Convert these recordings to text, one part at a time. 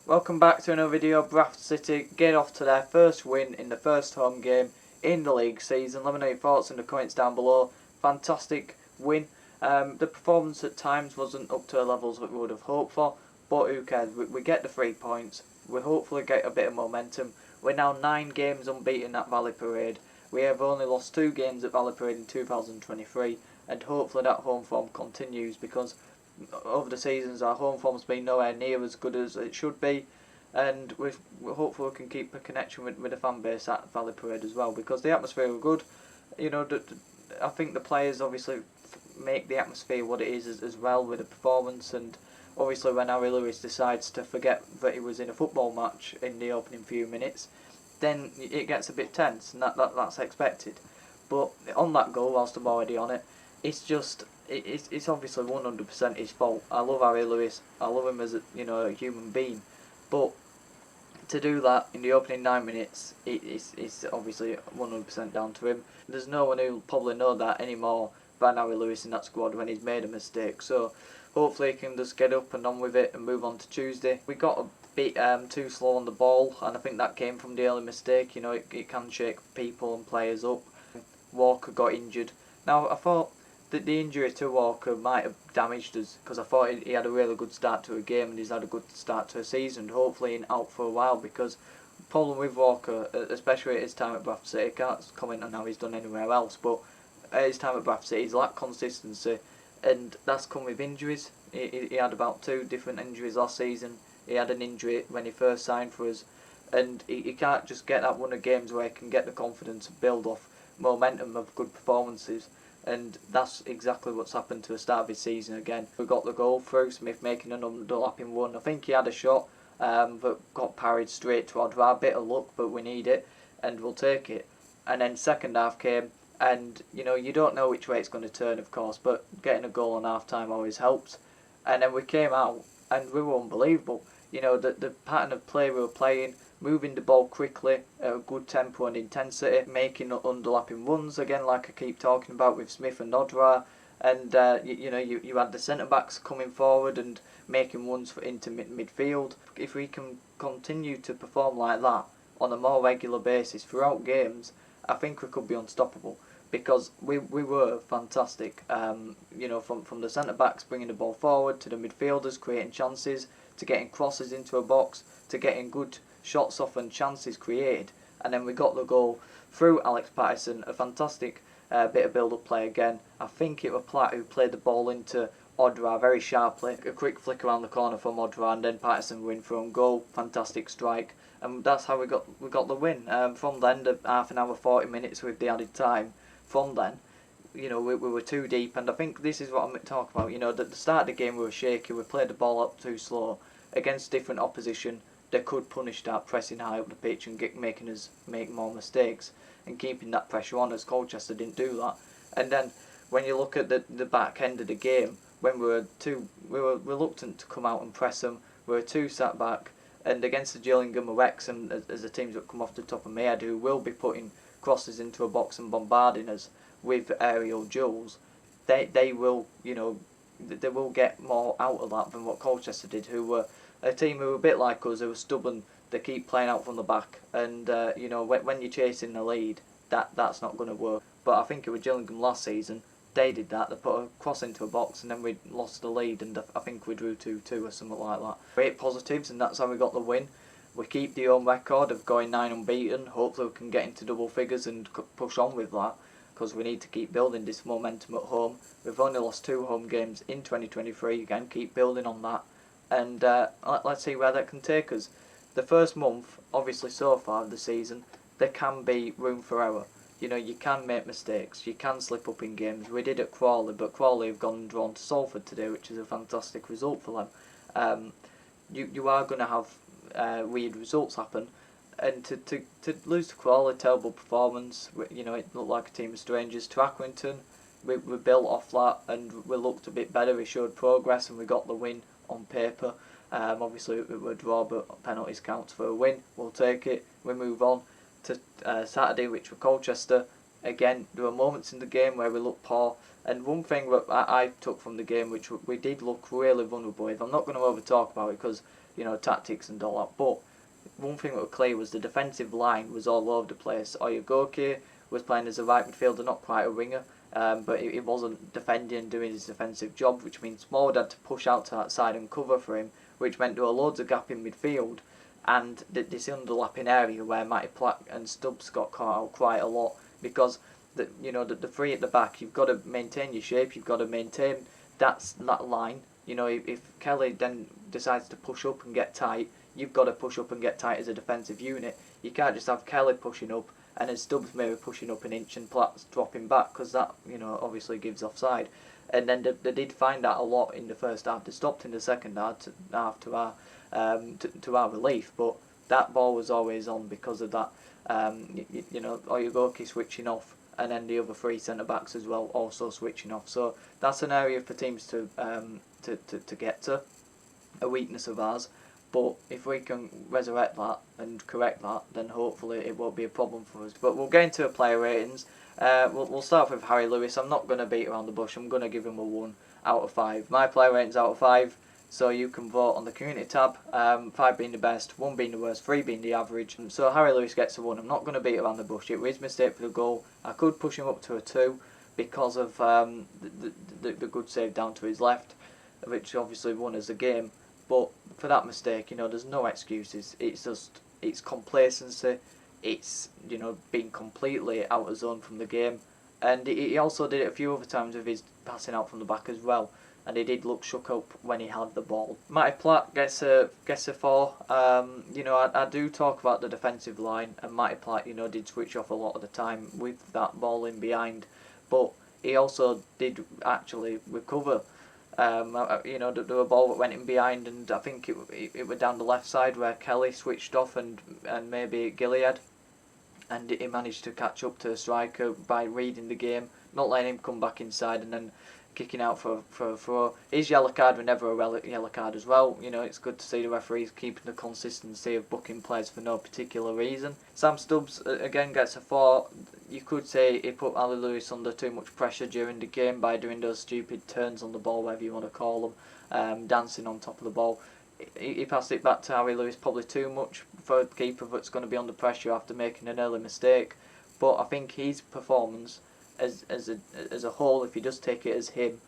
Welcome back to another video. Bradford City get off to their first win in the first home game in the league season. Let me know your thoughts in the comments down below. Fantastic win. The performance at times wasn't up to the levels that we would have hoped for, but who cares? We get the 3 points. We hopefully get a bit of momentum. We're now 9 games unbeaten at Valley Parade. We have only lost 2 games at Valley Parade in 2023, and hopefully that home form continues, because over the seasons our home form's been nowhere near as good as it should be, and we hopefully we can keep a connection with the fan base at Valley Parade as well, because the atmosphere was good. You know, I think the players obviously make the atmosphere what it is as well with the performance, and obviously when Harry Lewis decides to forget that he was in a football match in the opening few minutes, then it gets a bit tense, and that's expected. But on that goal, whilst I'm already on it, it's just it's obviously 100% his fault. I love Harry Lewis. I love him as a human being, but to do that in the opening 9 minutes, it's obviously 100% down to him. There's no one who'll probably know that anymore than Harry Lewis in that squad when he's made a mistake. So hopefully he can just get up and on with it and move on to Tuesday. We got a bit too slow on the ball, and I think that came from the early mistake. You know, it can shake people and players up. Walker got injured. Now I thought that the injury to Walker might have damaged us, because I thought he had a really good start to a game, and he's had a good start to a season. Hopefully he's out for a while, because the problem with Walker, especially at his time at Bradford City, I can't comment on how he's done anywhere else, but at his time at Bradford City he's lacked consistency, and that's come with injuries. He had about 2 different injuries last season. He had an injury when he first signed for us, and he can't just get that run of games where he can get the confidence and build off momentum of good performances. And that's exactly what's happened to the start of his season again. We got the goal through, Smith making an underlapping one. I think he had a shot that got parried straight to Odra. A bit of luck, but we need it, and we'll take it. And then second half came, and you don't know which way it's going to turn, of course, but getting a goal on half time always helps. And then we came out, and we were unbelievable. The pattern of play we were playing, moving the ball quickly at a good tempo and intensity, making underlapping runs again, like I keep talking about with Smith and Odra, and you had the centre backs coming forward and making runs into midfield. If we can continue to perform like that on a more regular basis throughout games, I think we could be unstoppable, because we were fantastic. From the centre backs bringing the ball forward, to the midfielders creating chances, to getting crosses into a box, to getting good shots off and chances created. And then we got the goal through Alex Patterson, a fantastic bit of build-up play again. I think it was Platt who played the ball into Odra very sharply. A quick flick around the corner from Odra, and then Patterson win for own goal. Fantastic strike, and that's how we got the win. From then, the half an hour, 40 minutes with the added time. From then, we were too deep, and I think this is what I'm talking about. At the start of the game we were shaky. We played the ball up too slow against different opposition. They could punish that, pressing high up the pitch and making us make more mistakes and keeping that pressure on us. Colchester didn't do that. And then when you look at the back end of the game, when we were reluctant to come out and press them. We were too sat back. And against the Gillingham or Wrexham, as the teams that come off the top of my head, who will be putting crosses into a box and bombarding us with aerial duels, they will they will get more out of that than what Colchester did, who were a team who were a bit like us, who were stubborn. They keep playing out from the back, and when you're chasing the lead, that's not going to work. But I think it was Gillingham last season. They did that. They put a cross into a box, and then we lost the lead, and I think we drew 2-2 or something like that. Great positives, and that's how we got the win. We keep the home record of going 9 unbeaten. Hopefully we can get into double figures and push on with that, because we need to keep building this momentum at home. We've only lost 2 home games in 2023. Again, keep building on that, and let's see where that can take us. The first month, obviously so far of the season, there can be room for error. You can make mistakes, you can slip up in games. We did at Crawley, but Crawley have gone and drawn to Salford today, which is a fantastic result for them. You are going to have weird results happen, and to lose to Crawley, terrible performance. It looked like a team of strangers. To Accrington, we built off that, and we looked a bit better. We showed progress, and we got the win on paper. Obviously it was a draw, but penalties counts for a win. We'll take it. We move on to Saturday, which were Colchester. Again, there were moments in the game where we looked poor, and one thing that I took from the game, which we did look really vulnerable with. I'm not going to over talk about it, because tactics and all that. But one thing that was clear was the defensive line was all over the place. Oyugoke was playing as a right midfielder, not quite a winger, but he wasn't defending and doing his defensive job, which means Smallwood had to push out to that side and cover for him, which meant there were loads of gap in midfield and this underlapping area where Matty Platt and Stubbs got caught out quite a lot, because the three at the back, you've got to maintain your shape, you've got to maintain that line. If Kelly then decides to push up and get tight, you've got to push up and get tight as a defensive unit. You can't just have Kelly pushing up and then Stubbs maybe pushing up an inch and Platt's dropping back, because that obviously gives offside. And then they did find that a lot in the first half. They stopped in the second half to our relief, but that ball was always on because of that. Oyugoke switching off, and then the other three centre backs as well also switching off. So that's an area for teams to get to, a weakness of ours. But if we can resurrect that and correct that, then hopefully it won't be a problem for us. But we'll get into player ratings. We'll start with Harry Lewis. I'm not going to beat around the bush. I'm going to give him a 1 out of 5. My player rating's out of 5. So you can vote on the community tab. 5 being the best, 1 being the worst, 3 being the average. So Harry Lewis gets a 1. I'm not going to beat around the bush. It was a mistake for the goal. I could push him up to a 2 because of the good save down to his left, which obviously won us the game. But for that mistake, there's no excuses. It's complacency. It's being completely out of zone from the game, and he also did it a few other times with his passing out from the back as well. And he did look shook up when he had the ball. Matty Platt gets a 4. I do talk about the defensive line, and Matty Platt did switch off a lot of the time with that ball in behind, but he also did actually recover. There were a ball that went in behind, and I think it were down the left side where Kelly switched off and maybe Gilead, and he managed to catch up to a striker by reading the game, not letting him come back inside and then kicking out for a throw. His yellow card were never a yellow card as well. It's good to see the referees keeping the consistency of booking players for no particular reason. Sam Stubbs again gets a 4. You could say he put Ali Lewis under too much pressure during the game by doing those stupid turns on the ball, whatever you want to call them, dancing on top of the ball. He passed it back to Harry Lewis probably too much for a keeper that's going to be under pressure after making an early mistake. But I think his performance as a whole, if you just take it as him,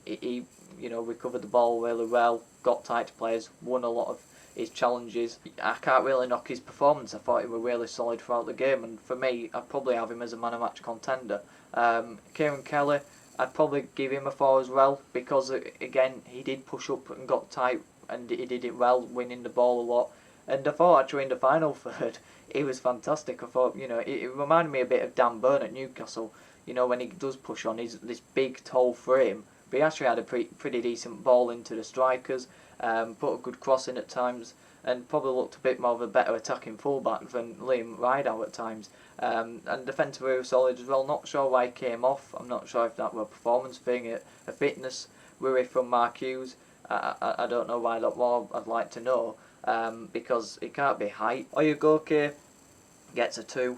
he recovered the ball really well, got tight to players, won a lot of his challenges. I can't really knock his performance. I thought he was really solid throughout the game, and for me, I'd probably have him as a man of match contender. Kieran Kelly, I'd probably give him a 4 as well, because again he did push up and got tight, and he did it well, winning the ball a lot. And I thought actually in the final third, he was fantastic. I thought, it reminded me a bit of Dan Burn at Newcastle, when he does push on, he's this big, tall frame, but he actually had a pretty decent ball into the strikers, put a good cross in at times, and probably looked a bit more of a better attacking fullback than Liam Rideout at times. And defensively was solid as well. Not sure why he came off. I'm not sure if that were a performance thing, a fitness worry from Mark Hughes. I don't know why that was. I'd like to know. Because it can't be height. Oyugoke gets a 2.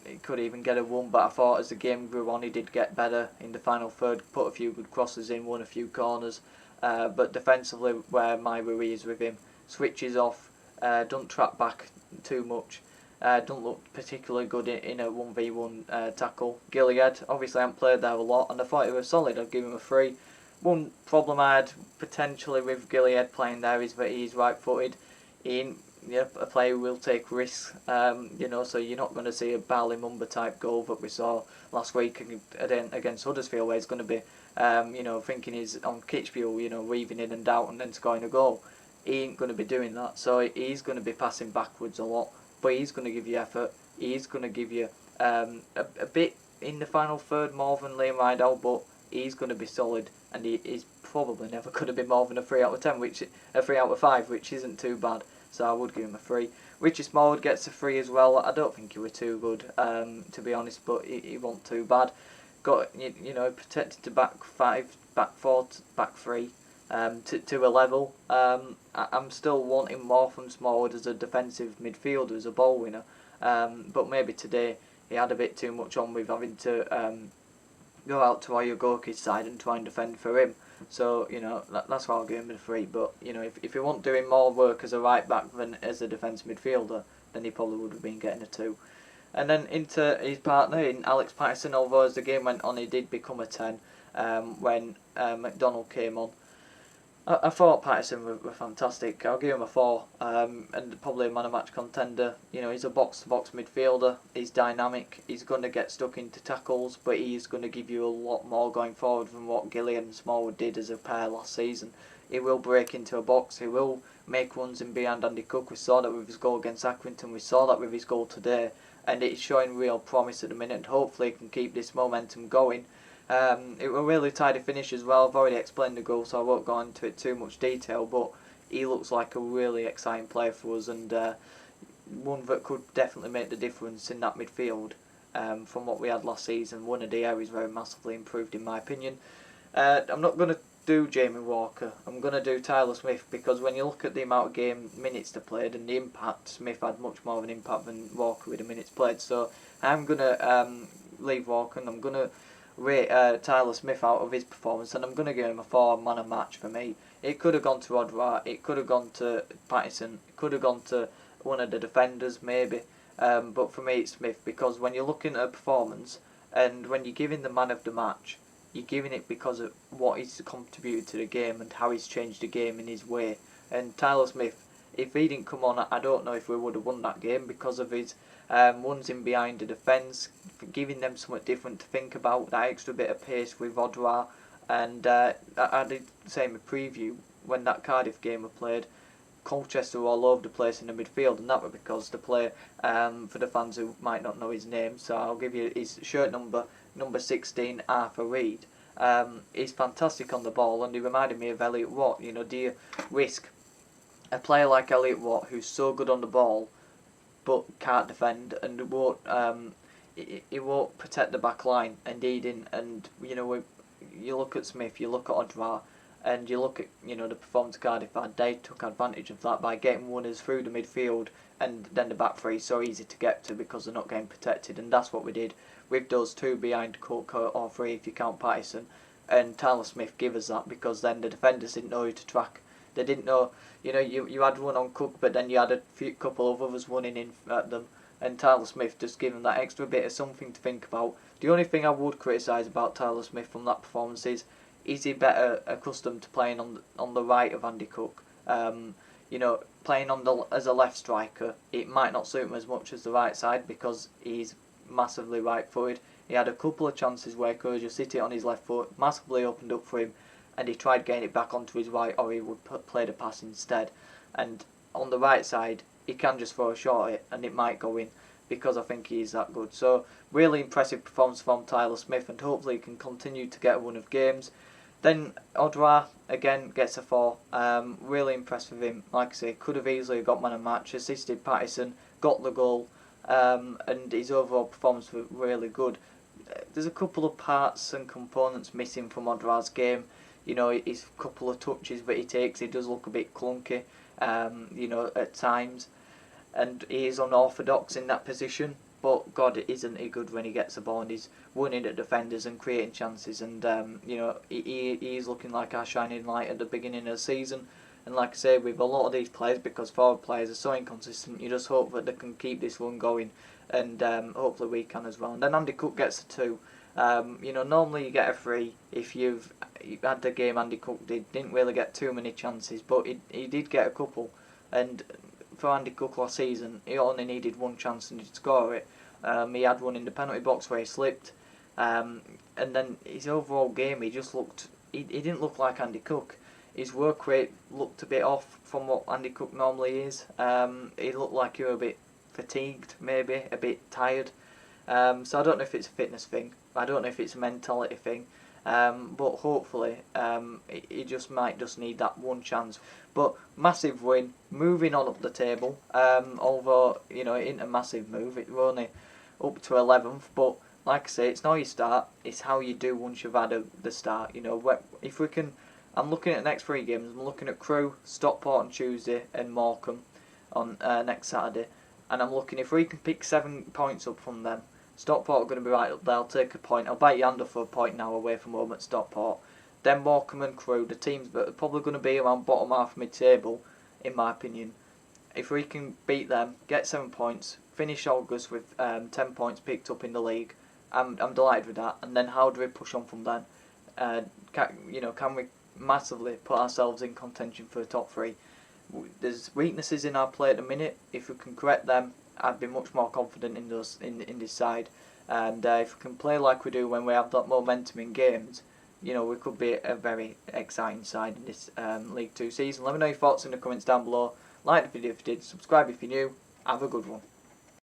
It could even get a 1, but I thought as the game grew on he did get better in the final third, put a few good crosses in, won a few corners, but defensively where my worry is with him, switches off, don't track back too much, don't look particularly good in a 1v1 tackle. Gilead, obviously I haven't played there a lot, and I thought he was solid. I'd give him a 3. One problem I had potentially with Gilead playing there is that he's right-footed. A player who will take risks, so you're not going to see a Bali Mumba type goal that we saw last week against Huddersfield, where he's going to be, thinking he's on Kitchfield, weaving in and out and then scoring a goal. He ain't going to be doing that, so he's going to be passing backwards a lot, but he's going to give you effort. He's going to give you a bit in the final third more than Liam Rideout, but he's going to be solid, and he's probably never going to be more than a 3 out of 10, a 3 out of 5, which isn't too bad. So I would give him a 3. Richie Smallwood gets a 3 as well. I don't think he was too good, to be honest, but he wasn't too bad. Got protected to back 5, back 4, back 3, to a level. I'm still wanting more from Smallwood as a defensive midfielder, as a ball winner. But maybe today he had a bit too much on with having to go out to Oyugoke's side and try and defend for him. So, that's why I'll give him a 3. But, if he wasn't doing more work as a right back than as a defence midfielder, then he probably would have been getting a 2. And then into his partner in Alex Patterson, although as the game went on he did become a 10 when McDonald came on. I thought Patterson were fantastic. I'll give him a 4, and probably a man of match contender. He's a box-to-box midfielder. He's dynamic. He's going to get stuck into tackles, but he's going to give you a lot more going forward than what Gillian and Smallwood did as a pair last season. He will break into a box. He will make runs in behind Andy Cook. We saw that with his goal against Accrington. We saw that with his goal today, and it's showing real promise at the minute. And hopefully, he can keep this momentum going. It was a really tidy finish as well. I've already explained the goal, so I won't go into it too much detail, but he looks like a really exciting player for us, and one that could definitely make the difference in that midfield from what we had last season. One of the areas very massively improved in my opinion. I'm not going to do Jamie Walker. I'm going to do Tyler Smith, because when you look at the amount of game minutes they played and the impact, Smith had much more of an impact than Walker with the minutes played. So I'm going to leave Walker, and I'm going to rate Tyler Smith out of his performance, and I'm going to give him a 4 man of match for me. It could have gone to Odwar, it could have gone to Patterson, it could have gone to one of the defenders maybe, but for me it's Smith, because when you're looking at a performance and when you're giving the man of the match, you're giving it because of what he's contributed to the game and how he's changed the game in his way. And Tyler Smith, if he didn't come on, I don't know if we would have won that game, because of his runs in behind the defence, giving them something different to think about, that extra bit of pace with Odwar. And I did say in my preview, when that Cardiff game was played, Colchester were all over the place in the midfield, and that was because the player, for the fans who might not know his name, so I'll give you his shirt number 16, Arthur Reed. He's fantastic on the ball, and he reminded me of Elliot Watt. Do you risk a player like Elliot Watt, who's so good on the ball but can't defend, and he won't protect the back line, and he didn't. And you look at Smith, you look at Odwar, and you look at the performance Cardiff had. They took advantage of that by getting runners through the midfield, and then the back three is so easy to get to because they're not getting protected, and that's what we did with those two behind Cook, or 3 if you count Patterson. And Tyler Smith gave us that, because then the defenders didn't know who to track. They didn't know, you had one on Cook, but then you had couple of others running in at them, and Tyler Smith just gave them that extra bit of something to think about. The only thing I would criticise about Tyler Smith from that performance is he better accustomed to playing on the right of Andy Cook? Playing as a left striker, it might not suit him as much as the right side, because he's massively right-footed. He had a couple of chances where he could just hit it on his left foot, massively opened up for him, and he tried getting it back onto his right, or he would play the pass instead. And on the right side, he can just throw a shot at it, and it might go in, because I think he's that good. So, really impressive performance from Tyler Smith, and hopefully he can continue to get a run of games. Then Odwar, again, gets a 4. Really impressed with him. Like I say, could have easily got man of match, assisted Patterson, got the goal, and his overall performance was really good. There's a couple of parts and components missing from Odwar's game. His couple of touches that he takes, he does look a bit clunky, at times, and he is unorthodox in that position. But God, isn't he good when he gets the ball and he's winning at defenders and creating chances? And he's looking like our shining light at the beginning of the season. And like I say, with a lot of these players, because forward players are so inconsistent, you just hope that they can keep this run going, and hopefully we can as well. And then Andy Cook gets a 2. Normally you get a 3 if you've had the game Andy Cook didn't really get too many chances, but he did get a couple. And for Andy Cook last season, he only needed one chance and he'd score it. He had one in the penalty box where he slipped, and then his overall game, he didn't look like Andy Cook. His work rate looked a bit off from what Andy Cook normally is. He looked like he was a bit fatigued, maybe a bit tired. So I don't know if it's a fitness thing. I don't know if it's a mentality thing. But hopefully he might just need that one chance. But massive win, moving on up the table. Although it ain't a massive move, it's only up to 11th. But like I say, it's not your start, it's how you do once you've had the start. If we can, I'm looking at the next 3 games. I'm looking at Crewe, Stockport on Tuesday, and Morecambe on next Saturday. And I'm looking, if we can pick 7 points up from them, Stockport are going to be right up there. I'll take a point. I'll bite your hand off for a point now away from home at Stockport. then Morecambe and Crewe, the teams that are probably going to be around bottom half mid-table, in my opinion. If we can beat them, get 7 points, finish August with 10 points picked up in the league, I'm delighted with that. And then how do we push on from then? Can we massively put ourselves in contention for the top 3? There's weaknesses in our play at the minute. If we can correct them, I'd be much more confident in this side. And if we can play like we do when we have that momentum in games, we could be a very exciting side in this League 2 season. Let me know your thoughts in the comments down below. Like the video if you did, subscribe if you're new. Have a good one.